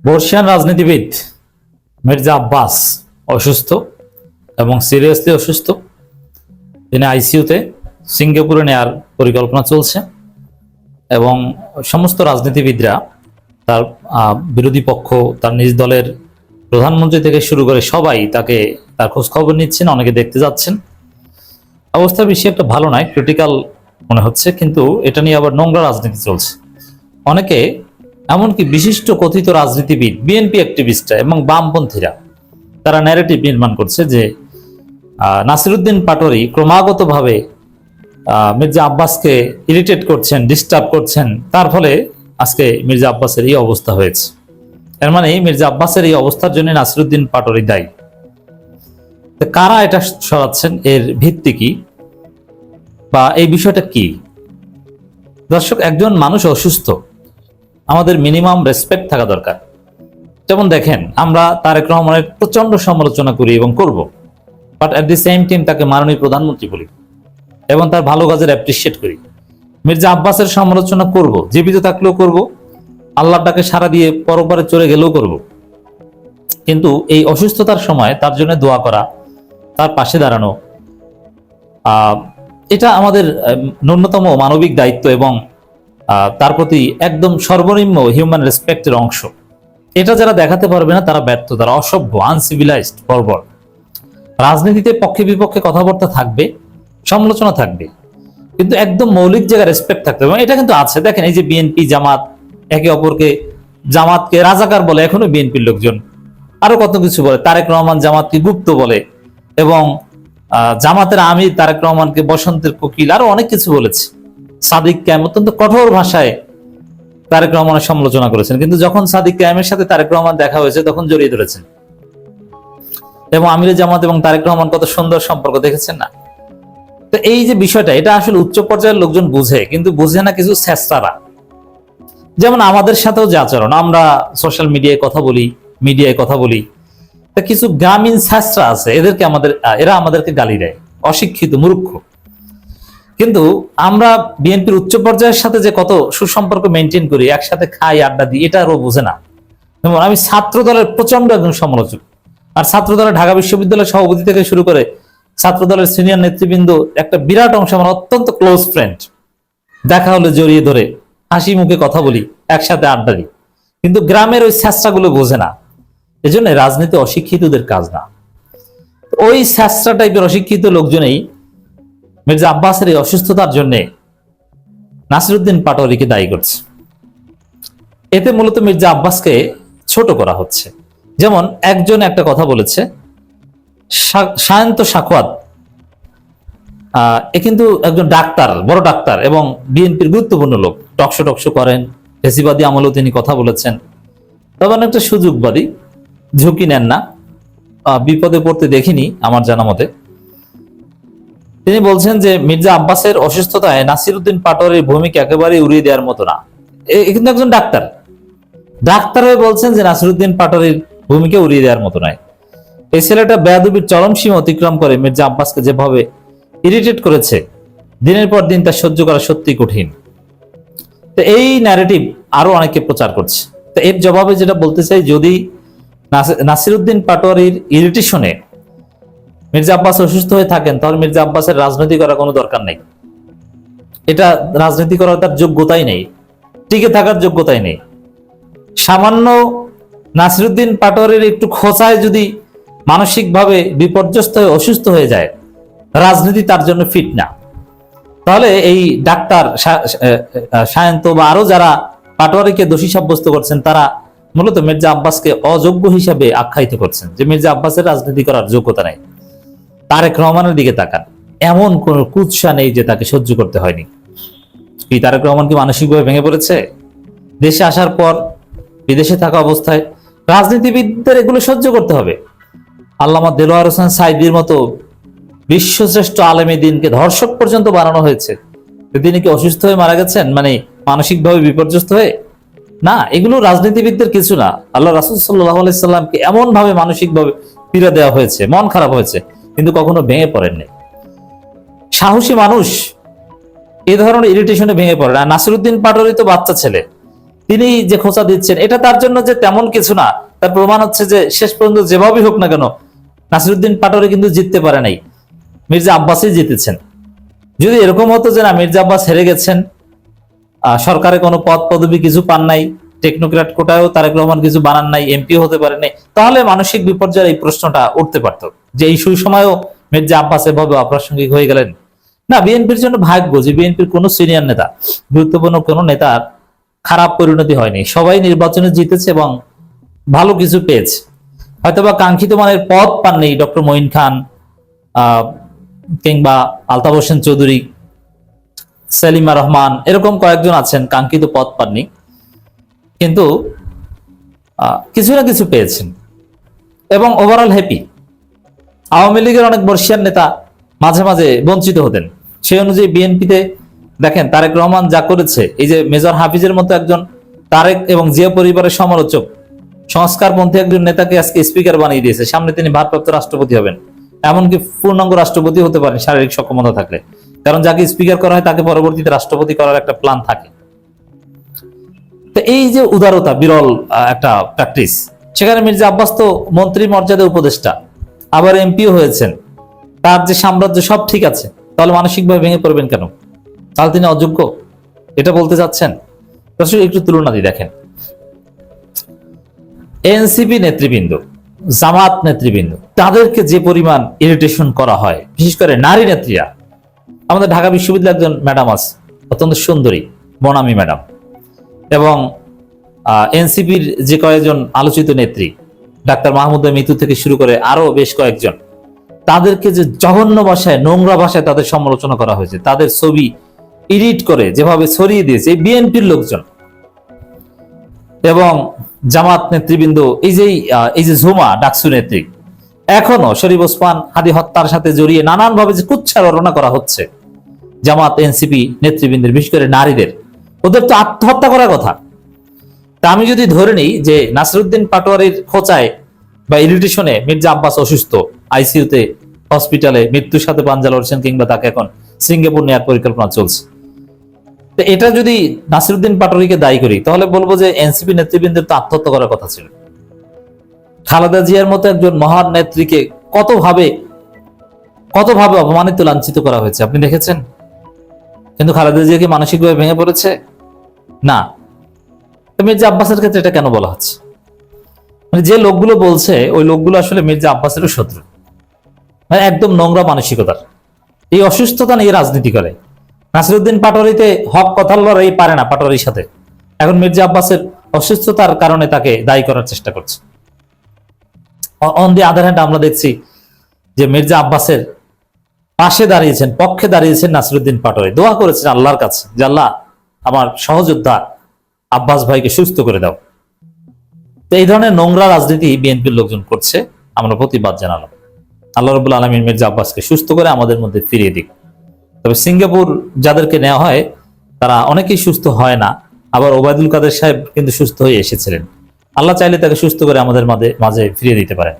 বর্ষিয়ান রাজনীতিবিদ মির্জা আব্বাস অসুস্থ এবং সিরিয়াসলি অসুস্থ। তিনি আইসিইউতে, সিঙ্গাপুরে নেয়ার পরিকল্পনা চলছে এবং সমস্ত রাজনীতিবিদরা তার বিরোধী পক্ষ, তার নিজ দলের প্রধানমন্ত্রী থেকে শুরু করে সবাই তার খোঁজ খবর নিচ্ছেন, অনেকে দেখতে যাচ্ছেন। অবস্থা বেশি একটা ভালো নয়, ক্রিটিক্যাল মনে হচ্ছে, কিন্তু এটা নিয়ে আবার নোংরা রাজনীতি চলছে। অনেকে, এমনকি বিশিষ্ট কথিত রাজনীতিবিদ, বিএনপি অ্যাক্টিভিস্টরা এবং বামপন্থীরা, তারা ন্যারেটিভ নির্মাণ করছে যে নাসিরউদ্দিন পাটোয়ারি ক্রমাগতভাবে মির্জা আব্বাসকে ইরিটেট করছেন, ডিস্টার্ব করছেন, তার ফলে আজকে মির্জা আব্বাসের এই অবস্থা হয়েছে। এর মানে মির্জা আব্বাসের এই অবস্থার জন্য নাসিরউদ্দিন পাটোয়ারি দায়ী। কারা এটা সরাচ্ছেন, এর ভিত্তি কি বা এই বিষয়টা কি? দর্শক, একজন মানুষ অসুস্থ, আমাদের মিনিমাম রেসপেক্ট থাকা দরকার। যেমন দেখেন, আমরা তারেক রহমানের প্রচন্ড সমালোচনা করি এবং করব, but at the same time তাকে মাননীয় প্রধানমন্ত্রী বলি এবং তার ভালো কাজের অ্যাপ্রিসিয়েট করি। মির্জা আব্বাসের সমালোচনা করব, জীবিত থাকলেও করব, আল্লাহর ডাকে সাড়া দিয়ে পরপারে চলে গেলেও করব, কিন্তু এই অসুস্থতার সময় তার জন্য দোয়া করা, তার পাশে দাঁড়ানো, এটা আমাদের ন্যূনতম মানবিক দায়িত্ব এবং তার প্রতি একদম সর্বনিম্ন হিউম্যান রেসপেক্টের অংশ। এটা যারা দেখাতে পারবে না তারা ব্যর্থ, তারা অসভ্য, আনসিভিলাইজড, বর্বর। রাজনীতিতে পক্ষে বিপক্ষে কথাবার্তা থাকবে, সমালোচনা থাকবে, কিন্তু একদম মৌলিক জায়গায় রেসপেক্ট থাকতে হবে। এটা কিন্তু আছে। দেখেন, এই যে বিএনপি জামাত একে অপরকে, জামাতকে রাজাকার বলে এখনো বিএনপির লোকজন, আরো কত কিছু বলে। তারেক রহমান জামাতকে গুপ্ত বলে এবং জামাতের আমির তারেক রহমানকে বসন্তের কোকিল, আরো অনেক কিছু বলেছে। সাদিক কায়েম অত্যন্ত কঠোর ভাষায় তারেক রহমানের সমালোচনা করেছেন, কিন্তু যখন সাদিক কায়েমের সাথে তারেক রহমান দেখা হয়েছে তখন জড়িয়ে ধরেছেন। এবং আমিরের জামাত এবং তারেক রহমান কত সুন্দর সম্পর্ক, দেখেছেন না? তো এই যে বিষয়টা, এটা আসলে উচ্চ পর্যায়ের লোকজন বুঝে, কিন্তু বুঝে না কিছু স্যাস্তারা। যেমন আমাদের সাথেও যে আচরণ, আমরা সোশ্যাল মিডিয়ায় কথা বলি, মিডিয়ায় কথা বলি, তা কিছু গ্রামীণ স্যাস্ত্রা আছে, এরা আমাদেরকে গালি দেয়, অশিক্ষিত, মূর্খ। কিন্তু আমরা বিএনপির উচ্চ পর্যায়ের সাথে যে কত সুসম্পর্ক মেনটেন করি, একসাথে খাই, আড্ডা দিই, এটা আরও বোঝে না। যেমন আমি ছাত্র দলের প্রচন্ড একজন সমালোচক, আর ছাত্র দলের ঢাকা বিশ্ববিদ্যালয়ের সভাপতি থেকে শুরু করে ছাত্র দলের সিনিয়র নেতৃবৃন্দ, একটা বিরাট অংশ আমার অত্যন্ত ক্লোজ ফ্রেন্ড। দেখা হলে জড়িয়ে ধরে হাসি মুখে কথা বলি, একসাথে আড্ডা দিই, কিন্তু গ্রামের ওই স্যাস্ত্রাগুলো বোঝে না। এজন্য রাজনীতি অশিক্ষিতদের কাজ না। ওই স্যাস্ত্রা টাইপের অশিক্ষিত লোকজনেই মির্জা আব্বাসের এই অসুস্থতার জন্য নাসিরউদ্দিন পাটোয়ারিকে দায়ী করছে। এতে মূলত মির্জা আব্বাসকে ছোট করা হচ্ছে। যেমন একজন একটা কথা বলেছে, সায়ন্ত সাখওয়াত, এ কিন্তু একজন ডাক্তার, বড় ডাক্তার এবং বিএনপির গুরুত্বপূর্ণ লোক, টকশো করেন, ফেসিবাদী আমলেও তিনি কথা বলেছেন, তবে অনেকটা সুযোগবাদী, ঝুঁকি নেন না, বিপদে পড়তে দেখিনি আমার জানা মতে। তিনি বলছেন যে মির্জা আব্বাসের অসুস্থতায় নাসিরউদ্দিন পাটোয়ারির ভূমিকা একেবারে উড়িয়ে দেওয়ার মতো না। কিন্তু একজন ডাক্তার হয়ে বলছেন যে নাসিরউদ্দিন পাটোয়ারির ভূমিকা উড়িয়ে দেওয়ার মতো নয়। এই ছেলেটা বেয়াদবির চরম সীমা অতিক্রম করে মির্জা আব্বাসকে যেভাবে ইরিটেট করেছে, দিনের পর দিন তা সহ্য করা সত্যি কঠিন। তো এই ন্যারেটিভ আরো অনেকে প্রচার করছে। তো এর জবাবে যেটা বলতে চাই, যদি নাসিরউদ্দিন পাটোয়ারির ইরিটেশনে মির্জা আব্বাস অসুস্থ হয়ে থাকেন, তাহলে মির্জা আব্বাসের রাজনীতি করার কোনো দরকার নেই। এটা রাজনীতি করার তার যোগ্যতাই নেই, টিকে থাকার যোগ্যতাই নেই। সামান্য নাসিরউদ্দিন পাটোয়ারির একটু খোঁচায় যদি মানসিকভাবে বিপর্যস্ত হয়ে অসুস্থ হয়ে যায়, রাজনীতি তার জন্য ফিট না। তাহলে এই ডাক্তার সায়ন্ত বা আরো যারা পাটোয়ারিকে দোষী সাব্যস্ত করছেন, তারা মূলত মির্জা আব্বাসকে অযোগ্য হিসাবে আখ্যায়িত করছেন, যে মির্জা আব্বাসের রাজনীতি করার যোগ্যতা নেই। তারেক রহমানের দিকে তাকান, এমন কোন কুৎসা নেই যে তাকে সহ্য করতে হয়নি। কি তারেক রহমান কি মানসিকভাবে ভেঙে পড়েছে? দেশে আসার পর, বিদেশে থাকা অবস্থায় রাজনীতিবিদদের এগুলো সহ্য করতে হবে। আল্লামা দেলোয়ার হোসেন সাইদির মতো বিশ্বশ্রেষ্ঠ আলেমী দিনকে ধর্ষক পর্যন্ত বানানো হয়েছে। তিনি কি অসুস্থ হয়ে মারা গেছেন, মানে মানসিকভাবে বিপর্যস্ত হয়ে? না, এগুলো রাজনীতিবিদদের কিছু না। আল্লাহ রাসূল সাল্লাল্লাহু আলাইহি সাল্লামকে এমন ভাবে মানসিকভাবে পীড়া দেওয়া হয়েছে, মন খারাপ হয়েছে, কিন্তু কখনো ভেঙে পড়েননি। সাহসী মানুষ এ ধরনের ইরিটেশনে ভেঙে পড়ে না। নাসিরউদ্দিন পাটোয়ারি তো বাচ্চা ছেলে, তিনি যে খোঁচা দিচ্ছেন এটা তার জন্য যে তেমন কিছু না, তার প্রমাণ হচ্ছে যে শেষ পর্যন্ত যেভাবেই হোক না কেন নাসিরউদ্দিন পাটোয়ারি কিন্তু জিততে পারে নাই, মির্জা আব্বাসই জিতেছেন। যদি এরকম হতো যে না মির্জা আব্বাস হেরে গেছেন, সরকারে কোনো পদ পদবি কিছু পান নাই, টেকনোক্র্যাট কোটায়ও তারেক রহমান কিছু বানান নাই, এমপিও হতে পারে নাই, তাহলে মানসিক বিপর্যয়ের এই প্রশ্নটা উঠতে পারত যে এই সময়ও মির্জা আব্বাস এভাবে অপ্রাসঙ্গিক হয়ে গেলেন। না, বিএনপির জন্য ভাগ্য যে বিএনপির কোনো সিনিয়র নেতা, গুরুত্বপূর্ণ কোনো নেতার খারাপ পরিণতি হয়নি, সবাই নির্বাচনে জিতেছে এবং ভালো কিছু পেয়েছে। হয়তোবা কাঙ্ক্ষিত মানের পদ পাননি ডক্টর মঈন খান কিংবা আলতাফ হোসেন চৌধুরী, সেলিমা রহমান, এরকম কয়েকজন আছেন কাঙ্ক্ষিত পদ পাননি, কিন্তু কিছু না কিছু পেয়েছেন এবং ওভারঅল হ্যাপি। আওয়ামী লীগের অনেক বর্ষিয়ান নেতা মাঝে মাঝে বঞ্চিত হতেন, সেই অনুযায়ী বিএনপিতে দেখেন তারেক রহমান যা করেছে, এই যে মেজর হাফিজের মতো একজন তারেক এবং জিয়া পরিবারের সমালোচক সংস্কারপন্থী একজন নেতাকে আজকে স্পিকার বানিয়ে দিয়েছে, সামনে তিনি ভারপ্রাপ্ত রাষ্ট্রপতি হবেন, এমনকি পূর্ণাঙ্গ রাষ্ট্রপতি হতে পারেন শারীরিক সক্ষমতা থাকলে, কারণ যাকে স্পিকার করা হয় তাকে পরবর্তীতে রাষ্ট্রপতি করার একটা প্ল্যান থাকে। তো এই যে উদারতা, বিরল একটা প্র্যাকটিস, সেখানে মির্জা আব্বাস তো মন্ত্রী মর্যাদা উপদেষ্টা, আবার এমপিও হয়েছেন, তার যে সাম্রাজ্য সব ঠিক আছে, তাহলে মানসিকভাবে ভেঙে পড়বেন কেন? তাহলে তিনি অযোগ্য এটা বলতে চাচ্ছেন? দর্শক একটু তুলনা দিয়ে দেখেন, এনসিপি নেতৃবৃন্দ, জামাত নেতৃবৃন্দ, তাদেরকে যে পরিমাণ ইরিটেশন করা হয়, বিশেষ করে নারী নেত্রীরা। আমাদের ঢাকা বিশ্ববিদ্যালয়ের একজন ম্যাডাম আছে, অত্যন্ত সুন্দরী, বনামি ম্যাডাম, এবং এনসিপির যে কয়েকজন আলোচিত নেত্রী, ডাক্তার মাহমুদা মিতু থেকে শুরু করে আরো বেশ কয়েকজন, তাদেরকে যে জঘন্য ভাষায়, নোংরা ভাষায় তাদের সমালোচনা করা হয়েছে, তাদের ছবি এডিট করে যেভাবে ছড়িয়ে দিয়েছে এই বিএনপির লোকজন এবং জামাত নেতৃবৃন্দ, এই যে ঝুমা ডাকসু নেত্রী, এখনো শরীফ ওসমান হাদি হত্যার সাথে জড়িয়ে নানানভাবে যে কুচ্ছা রটনা করা হচ্ছে জামাত এনসিপি নেতৃবৃন্দের, বিশেষ করে নারীদের, ওদের তো আত্মহত্যা করার কথা। তা আমি যদি ধরে নিই যে নাসিরউদ্দিন পাটোয়ারির খোঁচায় বা ইরিটেশনে মির্জা আব্বাস অসুস্থ, আইসিইউতে, হসপিটালে, মৃত্যুর সাথে পাঞ্জা লড়ছেন, কিংবা তাকে এখন সিঙ্গাপুর নেওয়ার পরিকল্পনা চলছে, তো এটা যদি নাসিরউদ্দিন পাটোয়ারিকে দায়ী করি, তাহলে বলবো যে এনসিপি নেতৃবৃন্দের তো আত্মহত্যা করার কথা ছিল। খালেদা জিয়ার মতো একজন মহান নেত্রীকে কতভাবে অপমানিত, লাঞ্ছিত করা হয়েছে আপনি দেখেছেন, কিন্তু খালেদা জিয়া কি মানসিকভাবে ভেঙে পড়েছে? না। মির্জা আব্বাসের ক্ষেত্রে এটা কেন বলা হচ্ছে? মানে যে লোকগুলো বলছে ওই লোকগুলো আসলে মির্জা আব্বাসেরও শত্রু, মানে একদম নোংরা মানসিকতার, এই অসুস্থতা নিয়ে রাজনীতি করে। নাসিরউদ্দিন পাটোয়ারিতে হক কথা লড়াই পারে না পাটোয়ারির সাথে, এখন মির্জা আব্বাসের অসুস্থতার কারণে তাকে দায়ী করার চেষ্টা করছে। অন দি আদার হ্যান্ড আমরা দেখছি যে মির্জা আব্বাসের পাশে দাঁড়িয়েছেন, পক্ষে দাঁড়িয়েছেন নাসিরউদ্দিন পাটোয়ারি, দোয়া করেছেন আল্লাহর কাছে যে আল্লাহ আমার সহযোদ্ধা আব্বাস ভাইকে সুস্থ করে দাও। তো এই ধরনের নোংরা রাজনীতি বিএনপির লোকজন করছে, আমরা প্রতিবাদ জানালাম। আল্লাহ রাব্বুল আলামিন মির্জা আব্বাসকে সুস্থ করে আমাদের মধ্যে ফিরিয়ে দিক। তবে সিঙ্গাপুর যাদেরকে নেওয়া হয় তারা অনেকেই সুস্থ হয় না, আবার ওবায়দুল কাদের সাহেব কিন্তু সুস্থ হয়ে এসেছিলেন। আল্লাহ চাইলে তাকে সুস্থ করে আমাদের মাঝে ফিরিয়ে দিতে পারেন।